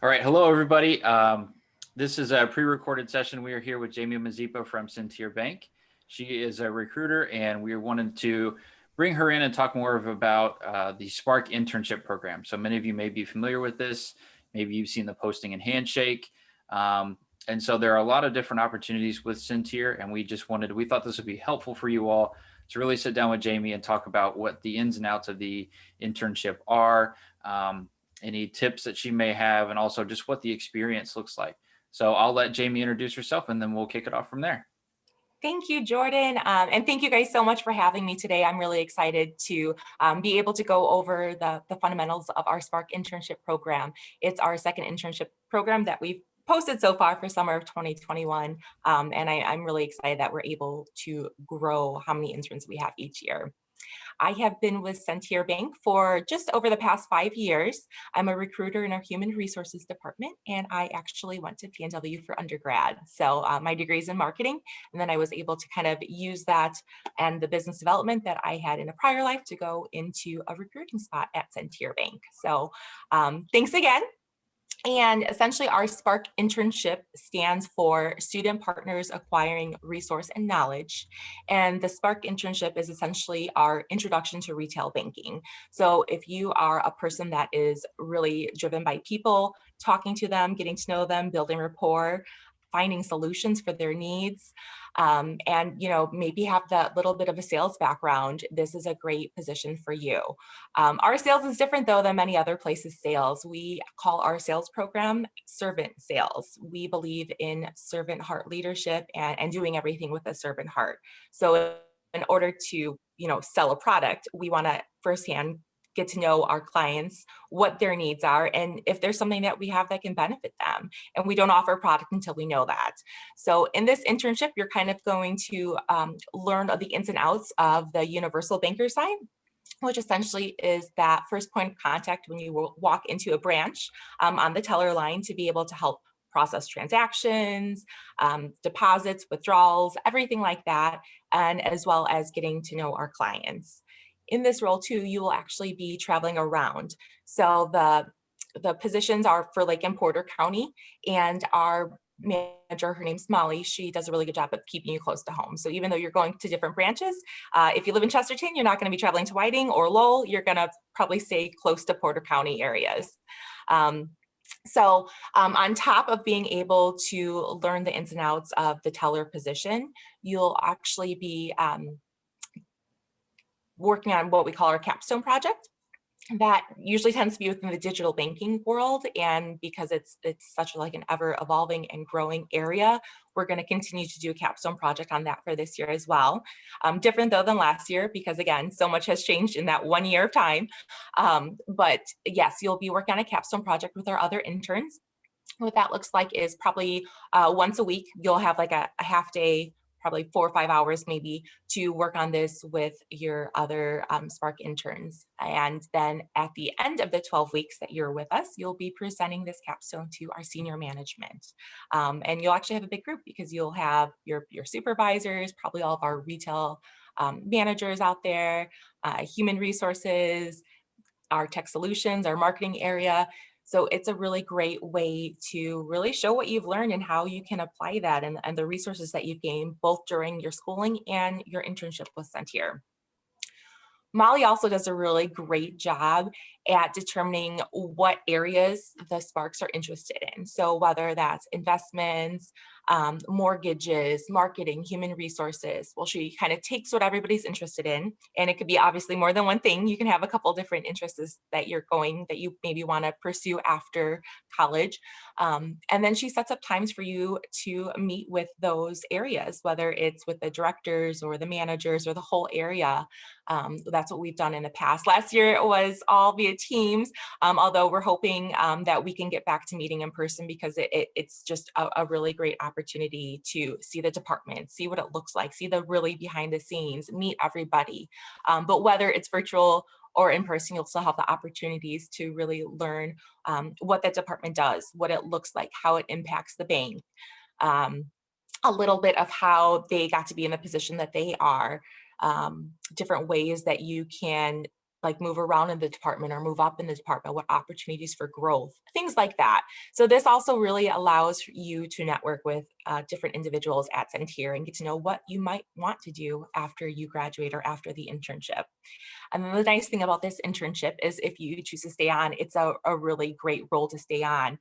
All right, hello everybody. This is a pre-recorded session. We are here with Jamie Mazepa from Centier Bank. She is a recruiter, and we wanted to bring her in and talk more about the Spark Internship Program. So many of you may be familiar with this. Maybe you've seen the posting in Handshake. And so there are a lot of different opportunities with Centier, and we thought this would be helpful for you all to really sit down with Jamie and talk about what the ins and outs of the internship are. Any tips that she may have, and also just what the experience looks like. So I'll let Jamie introduce herself, and then we'll kick it off from there. Thank you, Jordan. And thank you guys so much for having me today. I'm really excited to be able to go over the fundamentals of our Spark internship program. It's our second internship program that we've posted so far for summer of 2021. And I'm really excited that we're able to grow how many interns we have each year. I have been with Centier Bank for just over the past 5 years. I'm a recruiter in our human resources department, and I actually went to PNW for undergrad. So my degree is in marketing, and then I was able to kind of use that and the business development that I had in a prior life to go into a recruiting spot at Centier Bank. So thanks again. And essentially, our Spark internship stands for Student Partners Acquiring Resource and Knowledge. And the Spark internship is essentially our introduction to retail banking. So if you are a person that is really driven by people, talking to them, getting to know them, building rapport, finding solutions for their needs, and maybe have that little bit of a sales background, this is a great position for you. Our sales is different though than many other places' sales. We call our sales program servant sales. We believe in servant heart leadership and doing everything with a servant heart. So in order to sell a product, we want to firsthand get to know our clients, what their needs are, and if there's something that we have that can benefit them. And we don't offer a product until we know that. So in this internship, you're kind of going to learn the ins and outs of the universal banker side, which essentially is that first point of contact when you walk into a branch on the teller line to be able to help process transactions, deposits, withdrawals, everything like that, and as well as getting to know our clients. In this role too, you will actually be traveling around. So the positions are for Lake and Porter County, and our manager, her name's Molly, she does a really good job of keeping you close to home. So even though you're going to different branches, if you live in Chesterton, you're not going to be traveling to Whiting or Lowell, you're going to probably stay close to Porter County areas. So on top of being able to learn the ins and outs of the teller position, you'll actually be working on what we call our capstone project. That usually tends to be within the digital banking world, and because it's such like an ever evolving and growing area, we're going to continue to do a capstone project on that for this year as well. Different though than last year, because again, so much has changed in that 1 year of time. But yes, you'll be working on a capstone project with our other interns. What that looks like is probably once a week, you'll have like a half day, probably 4 or 5 hours maybe, to work on this with your other Spark interns. And then at the end of the 12 weeks that you're with us, you'll be presenting this capstone to our senior management. And you'll actually have a big group because you'll have your supervisors, probably all of our retail managers out there, human resources, our tech solutions, our marketing area. So it's a really great way to really show what you've learned and how you can apply that and the resources that you've gained both during your schooling and your internship with Centier. Molly also does a really great job at determining what areas the Sparks are interested in. So whether that's investments, mortgages, marketing, human resources. Well, she kind of takes what everybody's interested in, and it could be obviously more than one thing. You can have a couple different interests that you maybe want to pursue after college. And then she sets up times for you to meet with those areas, whether it's with the directors or the managers or the whole area. That's what we've done in the past. Last year it was all via Teams, although we're hoping that we can get back to meeting in person because it's just a really great opportunity to see the department, see what it looks like, see the really behind the scenes, meet everybody. But whether it's virtual or in person, you'll still have the opportunities to really learn what that department does, what it looks like, how it impacts the bank, a little bit of how they got to be in the position that they are, different ways that you can like move around in the department or move up in the department, what opportunities for growth, things like that. So this also really allows you to network with different individuals at Centier and get to know what you might want to do after you graduate or after the internship. And then the nice thing about this internship is if you choose to stay on, it's a really great role to stay on.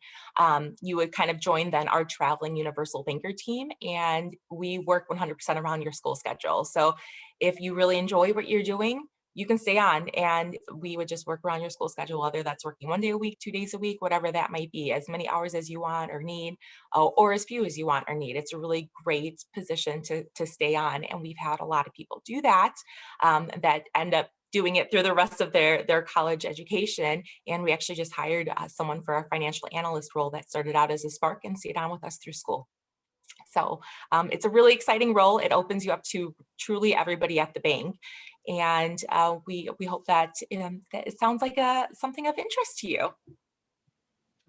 You would kind of join then our traveling universal banker team, and we work 100% around your school schedule. So if you really enjoy what you're doing, you can stay on, and we would just work around your school schedule, whether that's working 1 day a week, 2 days a week, whatever that might be, as many hours as you want or need, or as few as you want or need. It's a really great position to stay on. And we've had a lot of people do that, that end up doing it through the rest of their college education. And we actually just hired someone for our financial analyst role that started out as a Spark and stayed on with us through school. So it's a really exciting role. It opens you up to truly everybody at the bank. And we hope that, that it sounds like something of interest to you.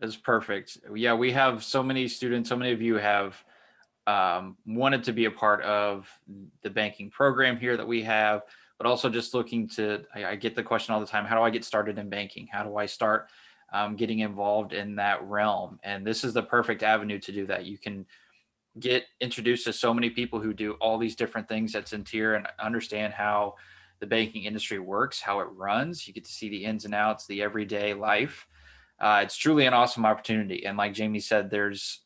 That's perfect. Yeah, we have so many students, so many of you have wanted to be a part of the banking program here that we have, but also just looking to, I get the question all the time, how do I get started in banking? How do I start getting involved in that realm? And this is the perfect avenue to do that. You can get introduced to so many people who do all these different things at Centier and understand how the banking industry works, how it runs. You get to see the ins and outs, the everyday life. It's truly an awesome opportunity. And like Jamie said, there's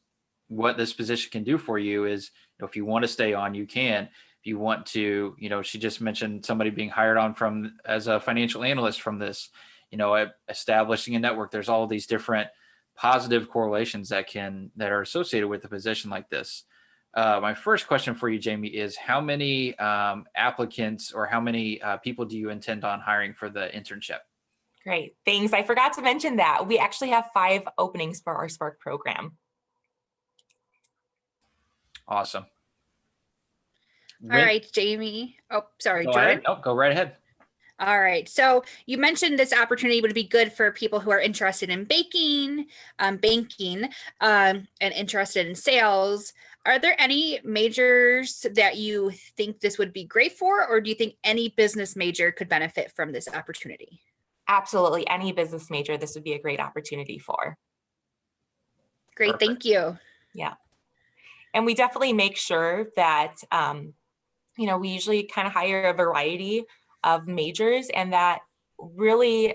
what this position can do for you is, if you want to stay on, you can. If you want to, she just mentioned somebody being hired on from as a financial analyst from this, establishing a network. There's all these different positive correlations that are associated with a position like this. My first question for you, Jamie, is how many applicants or how many people do you intend on hiring for the internship? Great, thanks. I forgot to mention that. We actually have 5 openings for our Spark program. Awesome. All right, Jamie. Oh, sorry, Go Jordan. ahead. Nope, go right ahead. All right. So you mentioned this opportunity would be good for people who are interested in banking, and interested in sales. Are there any majors that you think this would be great for, or do you think any business major could benefit from this opportunity? Absolutely. Any business major, this would be a great opportunity for. Great. Perfect. Thank you. Yeah. And we definitely make sure that, we usually kind of hire a variety of majors, and that really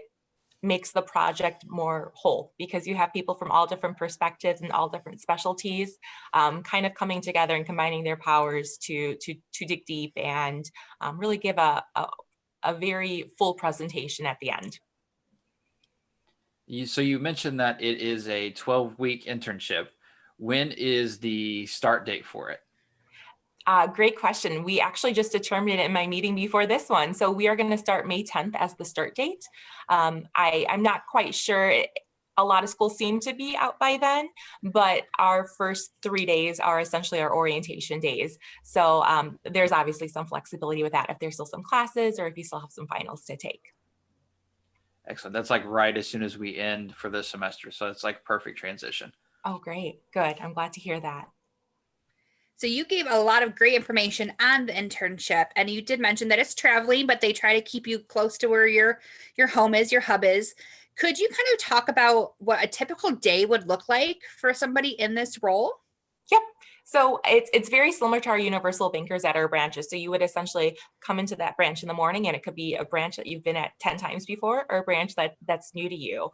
makes the project more whole because you have people from all different perspectives and all different specialties kind of coming together and combining their powers to dig deep and really give a very full presentation at the end. So you mentioned that it is a 12-week internship. When is the start date for it? Great question. We actually just determined it in my meeting before this one. So we are going to start May 10th as the start date. I'm not quite sure. A lot of schools seem to be out by then, but our first 3 days are essentially our orientation days. So there's obviously some flexibility with that if there's still some classes or if you still have some finals to take. Excellent. That's like right as soon as we end for this semester. So it's like perfect transition. Oh, great. Good. I'm glad to hear that. So you gave a lot of great information on the internship, and you did mention that it's traveling, but they try to keep you close to where your home is, your hub is. Could you kind of talk about what a typical day would look like for somebody in this role? Yep. So it's very similar to our universal bankers at our branches. So you would essentially come into that branch in the morning, and it could be a branch that you've been at 10 times before or a branch that's new to you.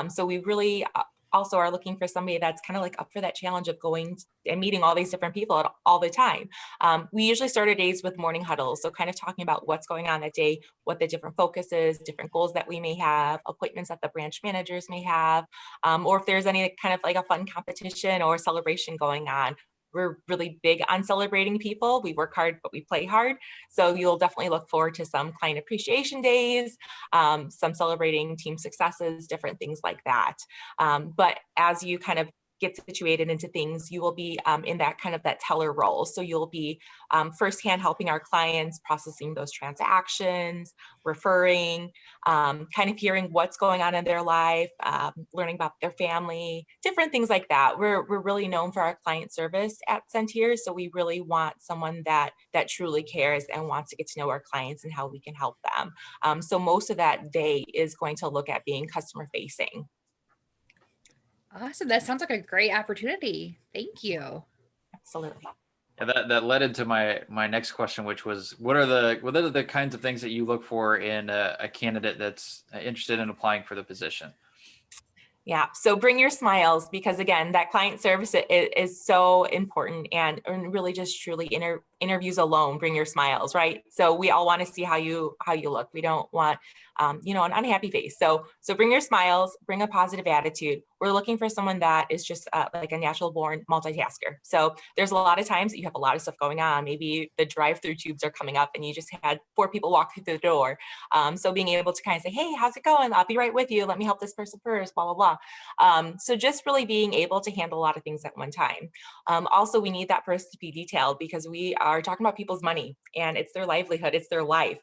So we really also are looking for somebody that's kind of like up for that challenge of going and meeting all these different people all the time. We usually start our days with morning huddles. So kind of talking about what's going on that day, what the different focuses, different goals that we may have, appointments that the branch managers may have, or if there's any kind of like a fun competition or celebration going on. We're really big on celebrating people. We work hard, but we play hard. So you'll definitely look forward to some client appreciation days, some celebrating team successes, different things like that. But as you kind of get situated into things, you will be in that kind of that teller role. So you'll be firsthand helping our clients, processing those transactions, referring, kind of hearing what's going on in their life, learning about their family, different things like that. We're really known for our client service at Centier, so we really want someone that truly cares and wants to get to know our clients and how we can help them. So most of that day is going to look at being customer facing. Awesome. That sounds like a great opportunity. Thank you. Absolutely. Yeah, that led into my next question, which was, what are the kinds of things that you look for in a candidate that's interested in applying for the position? Yeah, so bring your smiles, because again, that client service is so important, and really just truly interviews alone bring your smiles, right? So we all want to see how you look. We don't want an unhappy face. So bring your smiles, bring a positive attitude. We're looking for someone that is just like a natural born multitasker. So there's a lot of times that you have a lot of stuff going on. Maybe the drive-through tubes are coming up and you just had 4 people walk through the door. So being able to kind of say, hey, how's it going? I'll be right with you. Let me help this person first, blah, blah, blah. So just really being able to handle a lot of things at one time. Also, we need that person to be detailed, because we are talking about people's money and it's their livelihood, it's their life.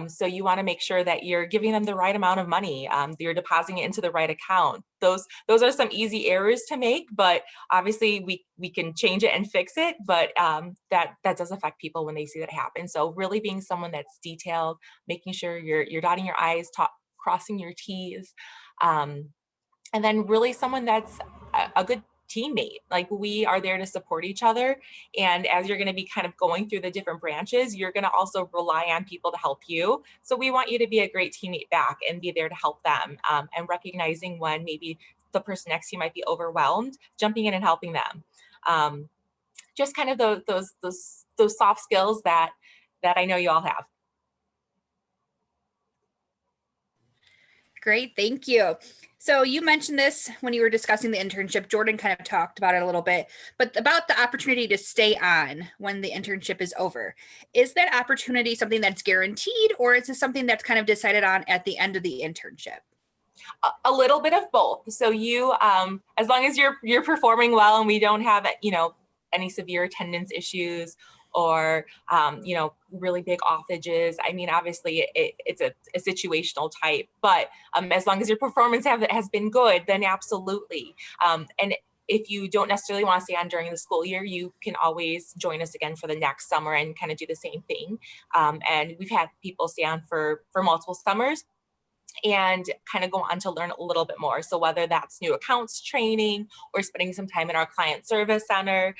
So you want to make sure that you're giving them the right amount of money, you're depositing it into the right account. Those are some easy errors to make, but obviously we can change it and fix it, but that does affect people when they see that happen. So really being someone that's detailed, making sure you're dotting your I's, crossing your T's, and then really someone that's a good teammate. Like, we are there to support each other. And as you're going to be kind of going through the different branches, you're going to also rely on people to help you. So we want you to be a great teammate back and be there to help them, and recognizing when maybe the person next to you might be overwhelmed, jumping in and helping them. Just kind of those soft skills that I know you all have. Great, thank you. So you mentioned this when you were discussing the internship. Jordan kind of talked about it a little bit, but about the opportunity to stay on when the internship is over. Is that opportunity something that's guaranteed, or is this something that's kind of decided on at the end of the internship? A little bit of both. So you, as long as you're performing well and we don't have, any severe attendance issues or, really big offages. I mean, obviously it's a situational type, but as long as your performance has been good, then absolutely. And if you don't necessarily want to stay on during the school year, you can always join us again for the next summer and kind of do the same thing. And we've had people stay on for multiple summers and kind of go on to learn a little bit more. So whether that's new accounts training or spending some time in our client service center,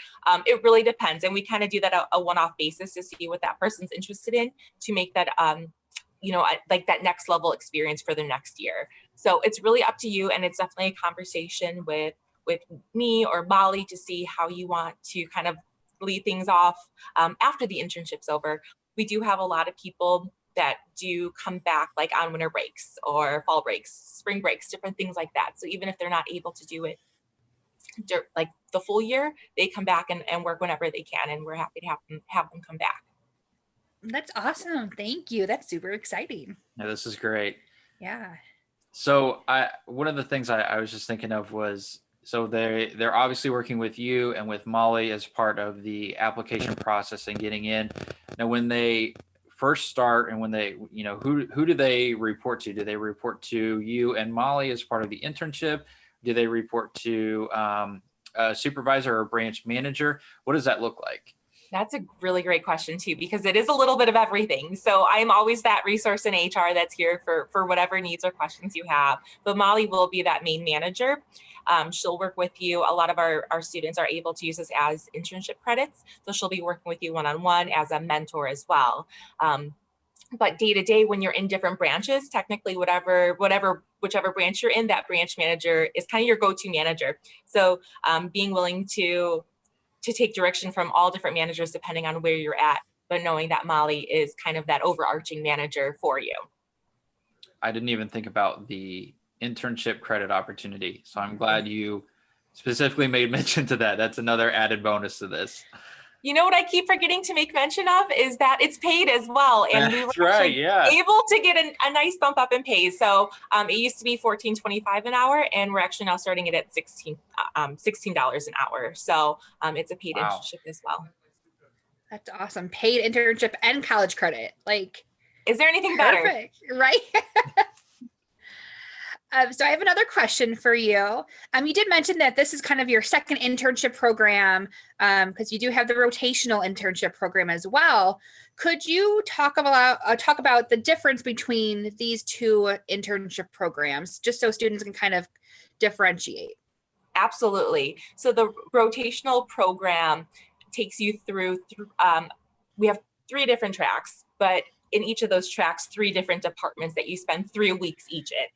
it really depends. And we kind of do that a one-off basis to see what that person's interested in, to make that, like that next level experience for the next year. So it's really up to you. And it's definitely a conversation with me or Molly to see how you want to kind of lead things off after the internship's over. We do have a lot of people that do come back like on winter breaks or fall breaks, spring breaks, different things like that. So even if they're not able to do it like the full year, they come back and work whenever they can. And we're happy to have them come back. That's awesome. Thank you. That's super exciting. Yeah, this is great. Yeah. So one of the things I was just thinking of was, so they're obviously working with you and with Molly as part of the application process and getting in. Now, when they first start and when they, who do they report to? Do they report to you and Molly as part of the internship? Do they report to a supervisor or a branch manager? What does that look like? That's a really great question too, because it is a little bit of everything. So I'm always that resource in HR that's here for whatever needs or questions you have. But Molly will be that main manager. She'll work with you. A lot of our students are able to use this as internship credits. So she'll be working with you one-on-one as a mentor as well. But day to day, when you're in different branches, technically whichever branch you're in, that branch manager is kind of your go-to manager. So being willing to take direction from all different managers depending on where you're at, but knowing that Molly is kind of that overarching manager for you. I didn't even think about the internship credit opportunity. So I'm glad you specifically made mention to that. That's another added bonus to this. You know what I keep forgetting to make mention of is that it's paid as well. And we were That's right. actually Yeah. able to get a nice bump up in pay. So it used to be $14.25 an hour, and we're actually now starting it at $16 an hour. So it's a paid Wow. internship as well. That's awesome. Paid internship and college credit. Like, is there anything better? Perfect, right? So I have another question for you. You did mention that this is kind of your second internship program, because you do have the rotational internship program as well. Could you talk about the difference between these two internship programs, just so students can kind of differentiate? Absolutely. So the rotational program takes you through we have 3 different tracks, but in each of those tracks, 3 different departments that you spend 3 weeks each in.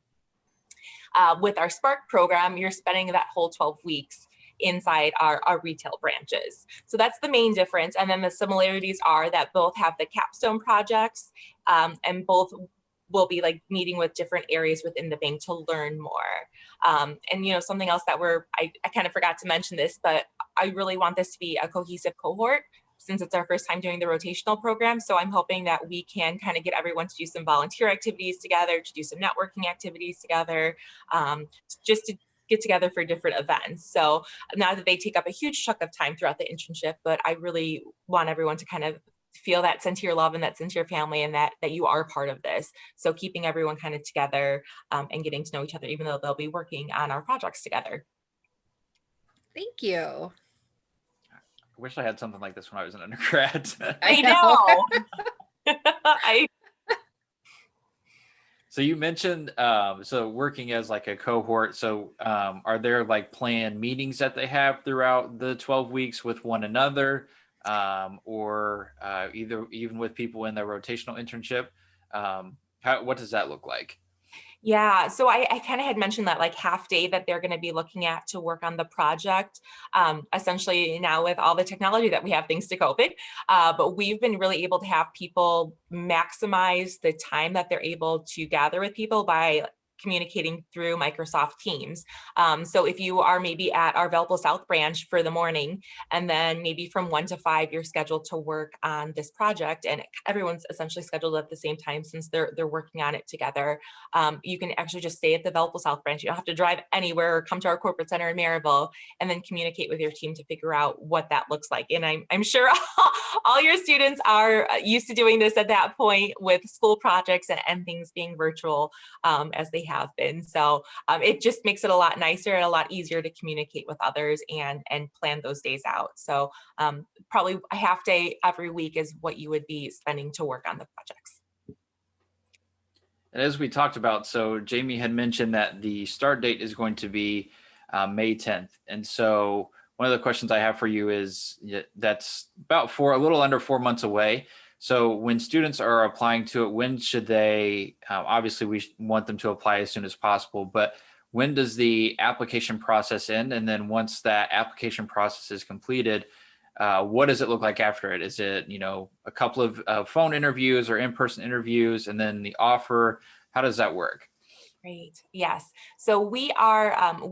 With our Spark program, you're spending that whole 12 weeks inside our retail branches. So that's the main difference. And then the similarities are that both have the capstone projects, and both will be like meeting with different areas within the bank to learn more. And you know, something else that I kind of forgot to mention this, but I really want this to be a cohesive cohort, since it's our first time doing the rotational program. So I'm hoping that we can kind of get everyone to do some volunteer activities together, to do some networking activities together, just to get together for different events. So now that they take up a huge chunk of time throughout the internship, but I really want everyone to kind of feel that Centier love and that Centier family, and that you are part of this. So keeping everyone kind of together, and getting to know each other, even though they'll be working on our projects together. Thank you. I wish I had something like this when I was an undergrad. I know. So you mentioned, so working as like a cohort. So are there like planned meetings that they have throughout the 12 weeks with one another, or even with people in their rotational internship? What does that look like? Yeah, so I kind of had mentioned that like half day that they're going to be looking at to work on the project. Essentially now with all the technology that we have, thanks to COVID, but we've been really able to have people maximize the time that they're able to gather with people by communicating through Microsoft Teams. So if you are maybe at our Valpo South branch for the morning, and then maybe from 1 to 5, you're scheduled to work on this project, and everyone's essentially scheduled at the same time since they're working on it together. You can actually just stay at the Valpo South branch. You don't have to drive anywhere or come to our corporate center in Maryville, and then communicate with your team to figure out what that looks like. And I'm sure all your students are used to doing this at that point with school projects and things being virtual, as they have been. So it just makes it a lot nicer and a lot easier to communicate with others and plan those days out. So probably a half day every week is what you would be spending to work on the projects. And as we talked about, so Jamie had mentioned that the start date is going to be May 10th. And so one of the questions I have for you is, that's about a little under 4 months away. So when students are applying to it, when should they, obviously we want them to apply as soon as possible, but when does the application process end? And then once that application process is completed, what does it look like after it? Is it, a couple of phone interviews or in-person interviews, and then the offer? How does that work? Great. Yes. So we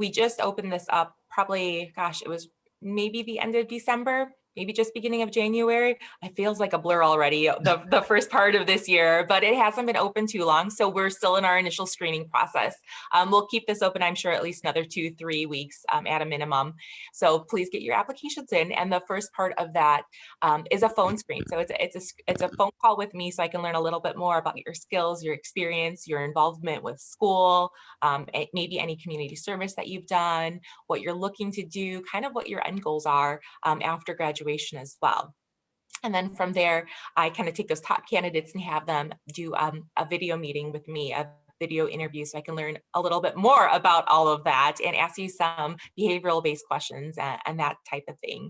just opened this up probably, gosh, it was maybe the end of December, maybe just beginning of January. It feels like a blur already, the first part of this year, but it hasn't been open too long. So we're still in our initial screening process. We'll keep this open, I'm sure, at least another 2-3 weeks at a minimum. So please get your applications in. And the first part of that is a phone screen. So it's a phone call with me, so I can learn a little bit more about your skills, your experience, your involvement with school, maybe any community service that you've done, what you're looking to do, kind of what your end goals are after graduation as well. And then from there, I kind of take those top candidates and have them do a video meeting with me, a video interview, so I can learn a little bit more about all of that and ask you some behavioral based questions and that type of thing.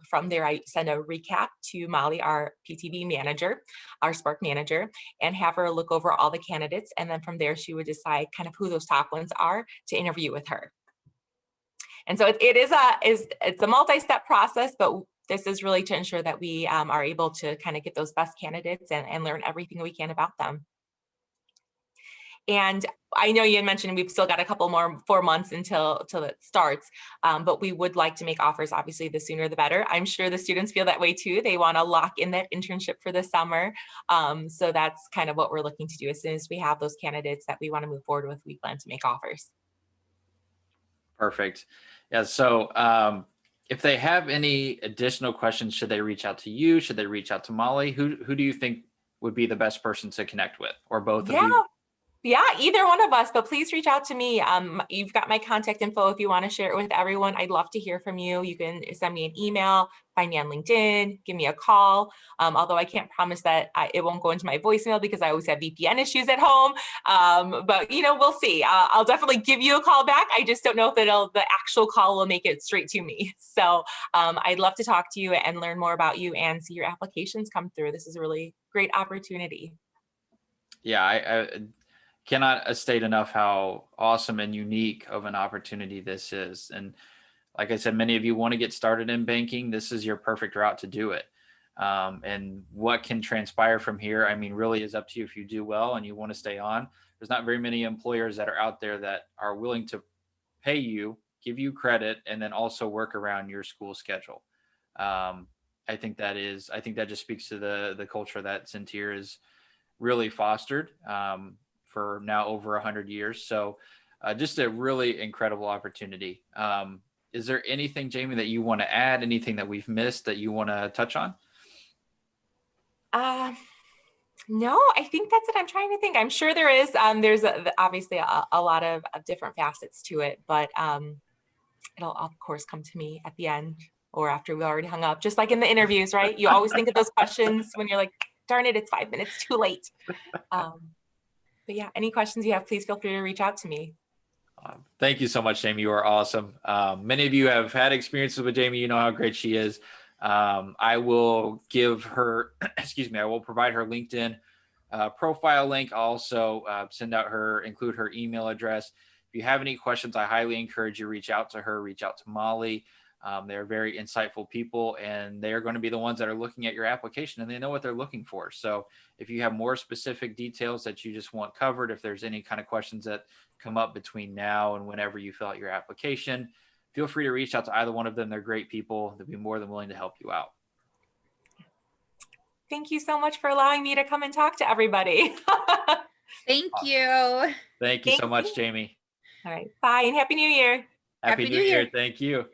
From there, I send a recap to Molly, our PTV manager, our Spark manager, and have her look over all the candidates. And then from there, she would decide kind of who those top ones are to interview with her. And so it's a multi-step process, but this is really to ensure that we are able to kind of get those best candidates and learn everything we can about them. And I know you had mentioned we've still got a couple more 4 months until it starts, but we would like to make offers. Obviously, the sooner the better. I'm sure the students feel that way too. They want to lock in that internship for the summer. So that's kind of what we're looking to do. As soon as we have those candidates that we want to move forward with, we plan to make offers. Perfect. Yeah. So if they have any additional questions, should they reach out to you? Should they reach out to Molly? Who do you think would be the best person to connect with, or both of you? Yeah, either one of us, but please reach out to me. You've got my contact info if you want to share it with everyone. I'd love to hear from you. You can send me an email, find me on LinkedIn, give me a call. Although I can't promise that it won't go into my voicemail because I always have VPN issues at home. But we'll see. I'll definitely give you a call back. I just don't know if the actual call will make it straight to me. So I'd love to talk to you and learn more about you and see your applications come through. This is a really great opportunity. Yeah, I cannot state enough how awesome and unique of an opportunity this is. And like I said, many of you want to get started in banking. This is your perfect route to do it. And what can transpire from here, I mean, really is up to you. If you do well and you want to stay on, there's not very many employers that are out there that are willing to pay you, give you credit, and then also work around your school schedule. I think that just speaks to the culture that Centier is really fostered for now over 100 years. So just a really incredible opportunity. Is there anything, Jamie, that you want to add? Anything that we've missed that you want to touch on? No, I think that's it. I'm trying to think. I'm sure there is. There's obviously a lot of different facets to it, but it'll of course come to me at the end or after we already hung up, just like in the interviews, right? You always think of those questions when you're like, darn it, it's 5 minutes too late. But yeah, any questions you have, please feel free to reach out to me. Thank you so much, Jamie. You are awesome. Many of you have had experiences with Jamie. You know how great she is. I will give her, I will provide her LinkedIn profile link. I'll also include her email address. If you have any questions, I highly encourage you reach out to her, reach out to Molly. They're very insightful people, and they are going to be the ones that are looking at your application, and they know what they're looking for. So if you have more specific details that you just want covered, if there's any kind of questions that come up between now and whenever you fill out your application, feel free to reach out to either one of them. They're great people. They'll be more than willing to help you out. Thank you so much for allowing me to come and talk to everybody. Thank you. Thank you so much, Jamie. All right. Bye and Happy New Year. Happy New Year. Thank you.